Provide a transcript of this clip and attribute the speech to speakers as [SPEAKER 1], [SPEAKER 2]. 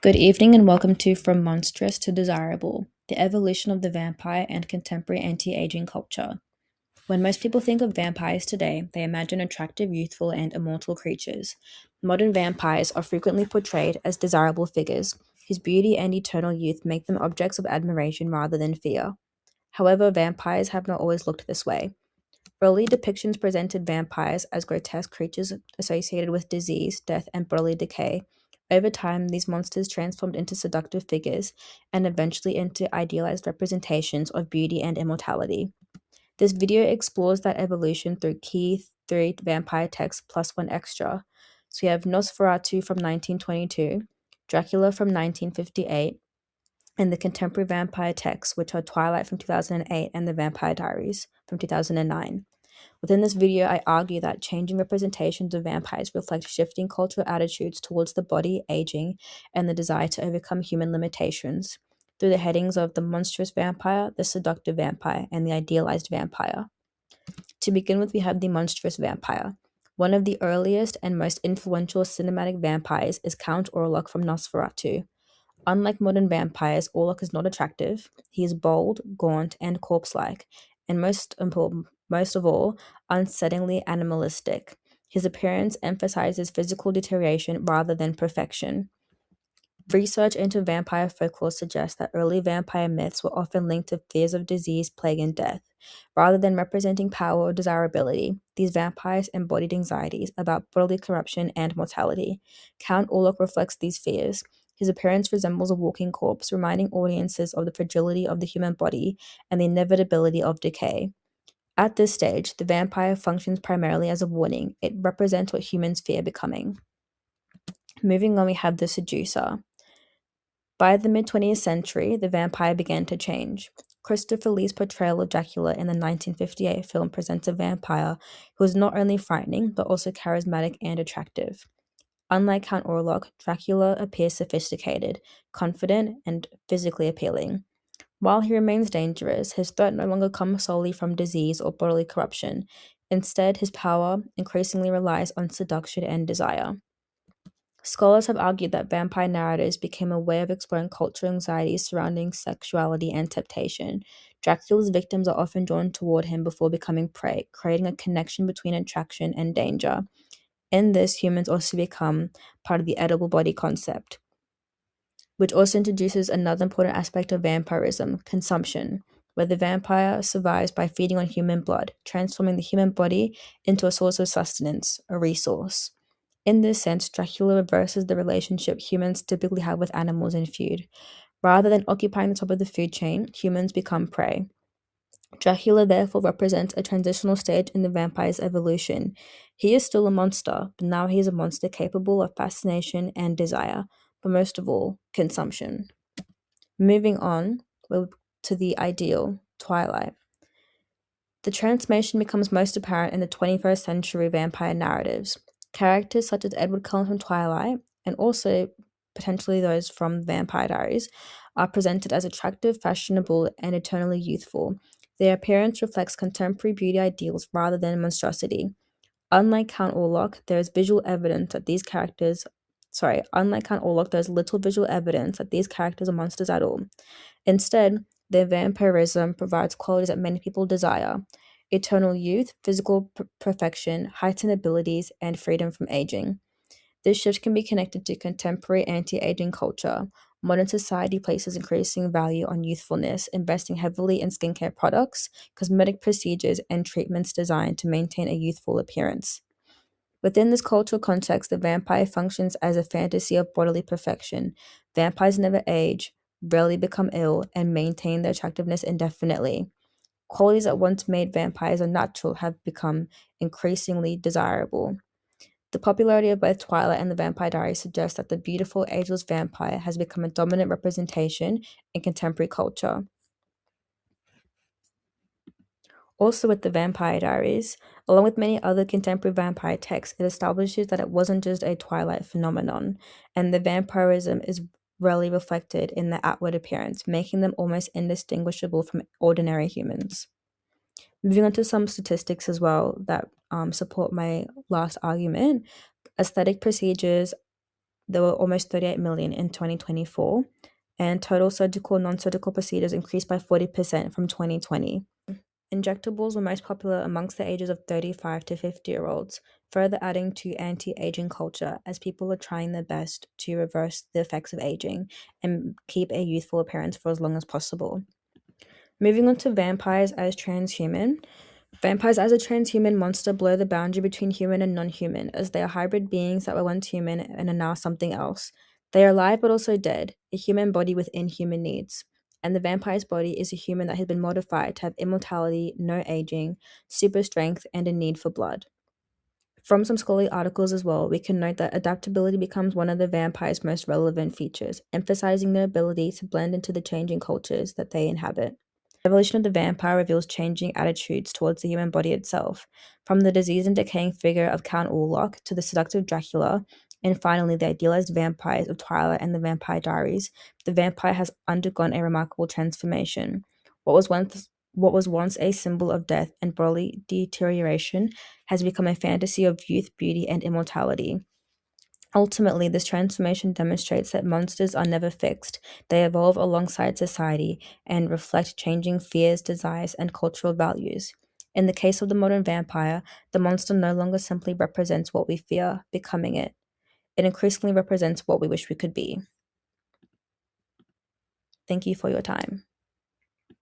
[SPEAKER 1] Good evening and welcome to From Monstrous to Desirable, the evolution of the vampire and contemporary anti-aging culture. When most people think of vampires today, they imagine attractive, youthful, and immortal creatures. Modern vampires are frequently portrayed as desirable figures, whose beauty and eternal youth make them objects of admiration rather than fear. However, vampires have not always looked this way. Early depictions presented vampires as grotesque creatures associated with disease, death, and bodily decay. Over time, these monsters transformed into seductive figures and eventually into idealized representations of beauty and immortality. This video explores that evolution through key three vampire texts plus one extra. So we have Nosferatu from 1922, Dracula from 1958, and the contemporary vampire texts, which are Twilight from 2008 and the Vampire Diaries from 2009. Within this video, I argue that changing representations of vampires reflect shifting cultural attitudes towards the body, aging, and the desire to overcome human limitations through the headings of the monstrous vampire, the seductive vampire, and the idealized vampire. To begin with, we have the monstrous vampire. One of the earliest and most influential cinematic vampires is Count Orlok from Nosferatu. Unlike modern vampires, Orlok is not attractive. He is bold, gaunt, and corpse-like, and most of all, unsettlingly animalistic. His appearance emphasizes physical deterioration rather than perfection. Research into vampire folklore suggests that early vampire myths were often linked to fears of disease, plague, and death. Rather than representing power or desirability, these vampires embodied anxieties about bodily corruption and mortality. Count Orlok reflects these fears. His appearance resembles a walking corpse, reminding audiences of the fragility of the human body and the inevitability of decay. At this stage, the vampire functions primarily as a warning. It represents what humans fear becoming. Moving on, we have the seducer. By the mid-20th century, the vampire began to change. Christopher Lee's portrayal of Dracula in the 1958 film presents a vampire who is not only frightening, but also charismatic and attractive. Unlike Count Orlok, Dracula appears sophisticated, confident, and physically appealing. While he remains dangerous, his threat no longer comes solely from disease or bodily corruption. Instead, his power increasingly relies on seduction and desire. Scholars have argued that vampire narratives became a way of exploring cultural anxieties surrounding sexuality and temptation. Dracula's victims are often drawn toward him before becoming prey, creating a connection between attraction and danger. In this, humans also become part of the edible body concept, which also introduces another important aspect of vampirism, consumption, where the vampire survives by feeding on human blood, transforming the human body into a source of sustenance, a resource. In this sense, Dracula reverses the relationship humans typically have with animals and food. Rather than occupying the top of the food chain, humans become prey. Dracula therefore represents a transitional stage in the vampire's evolution. He is still a monster, but now he is a monster capable of fascination and desire, but most of all, consumption. Moving on to the ideal, Twilight. The transformation becomes most apparent in the 21st century vampire narratives. Characters such as Edward Cullen from Twilight, and also potentially those from Vampire Diaries, are presented as attractive, fashionable, and eternally youthful. Their appearance reflects contemporary beauty ideals rather than monstrosity. Unlike Count Orlok, there is visual evidence that these characters unlike Count Orlok, there's little visual evidence that these characters are monsters at all. Instead, their vampirism provides qualities that many people desire: eternal youth, physical perfection, heightened abilities, and freedom from aging. This shift can be connected to contemporary anti-aging culture. Modern society places increasing value on youthfulness, investing heavily in skincare products, cosmetic procedures, and treatments designed to maintain a youthful appearance. Within this cultural context, the vampire functions as a fantasy of bodily perfection. Vampires never age, rarely become ill, and maintain their attractiveness indefinitely. Qualities that once made vampires unnatural have become increasingly desirable. The popularity of both Twilight and the Vampire Diaries suggests that the beautiful, ageless vampire has become a dominant representation in contemporary culture. Also, with the Vampire Diaries, along with many other contemporary vampire texts, it establishes that it wasn't just a Twilight phenomenon, and the vampirism is rarely reflected in their outward appearance, making them almost indistinguishable from ordinary humans. Moving on to some statistics as well that support my last argument, aesthetic procedures There were almost 38 million in 2024, and total surgical and non-surgical procedures increased by 40% from 2020. Injectables were most popular amongst the ages of 35 to 50-year-olds, further adding to anti-aging culture as people are trying their best to reverse the effects of aging and keep a youthful appearance for as long as possible. Moving on to vampires as transhuman. Vampires as a transhuman monster blur the boundary between human and non-human, as they are hybrid beings that were once human and are now something else. They are alive but also dead, a human body with inhuman needs. And the vampire's body is a human that has been modified to have immortality, no aging, super strength, and a need for blood. From some scholarly articles as well, we can note that adaptability becomes one of the vampire's most relevant features, emphasizing their ability to blend into the changing cultures that they inhabit. The evolution of the vampire reveals changing attitudes towards the human body itself, from the diseased and decaying figure of Count Orlok to the seductive Dracula, and finally the idealized vampires of Twilight and the Vampire Diaries. The vampire has undergone a remarkable transformation. What was once a symbol of death and bodily deterioration has become a fantasy of youth, beauty, and immortality. Ultimately, this transformation demonstrates that monsters are never fixed. They evolve alongside society and reflect changing fears, desires, and cultural values. In the case of the modern vampire, the monster no longer simply represents what we fear becoming it. It increasingly represents what we wish we could be. Thank you for your time.